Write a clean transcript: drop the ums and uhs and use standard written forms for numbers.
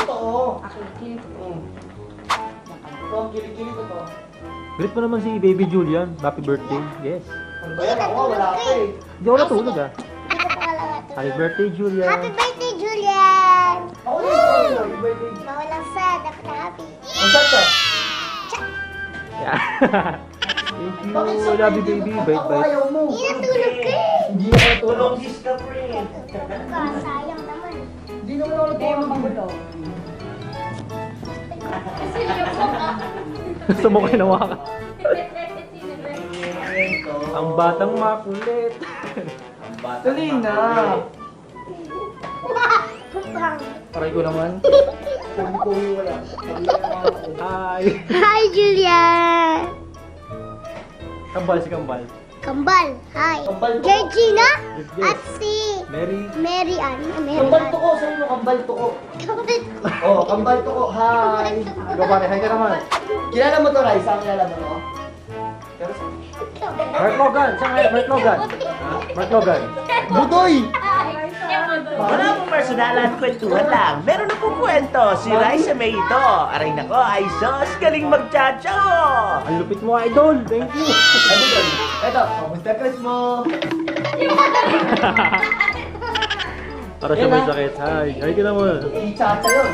totoo. Okay, kilig ko. Ito ang kilig-kilig ko to. Greet mo naman si Baby Julian. Happy birthday. Yes. Ano ba yan? Ako, wala ka eh. Hindi ako natulog ah. Hindi ko pa wala ito. Happy birthday, Julian. Happy birthday, Julian! Ako din, happy birthday. Mawalang sad, dapat na happy. Ang chat ka? Yeah. Thank you. Bakit sa Love you, birthday baby. mo? Bait, Ako bait. ayaw mo. Hindi natulog ka eh. Hindi ako natulog. Tulong ka, friend. Natulog ka, sayang naman. Hindi naman ako Hindi mo natulog. magulo. Gusto mo kayo nawa ka. Ang batang makulit. Ang bata. Dali na. Kupang. Aray ko naman. Sabi ko wala. Sabi ko ako. Hi. Hi, Julian! Kambal si Kambal. Kambal, hi. Kambal to. Georgina Yes, yes. at si Mary. Mary Ann. Mary Kambal Ann. to ko. Sa'yo mo kambal to ko. Kambal. Oh, kambal to ko. Hi. Ikaw pare, hi ka naman. Kilala mo to, Raisa? Kilala mo to? Pero sa... Mark Logan. Saan nga? Mark Logan. Mark Logan. Budoy! Wala pong personalan, kwentuhan lang. Meron na pong kwento, si Raisa May ito. Aray nako, ay sos, galing magchacho! Ang lupit mo, idol. Thank you. Ay, Budoy. Eto, kamusta Chris mo? Para siya may sakit. Hi. Hi ka naman. Ichacha yun.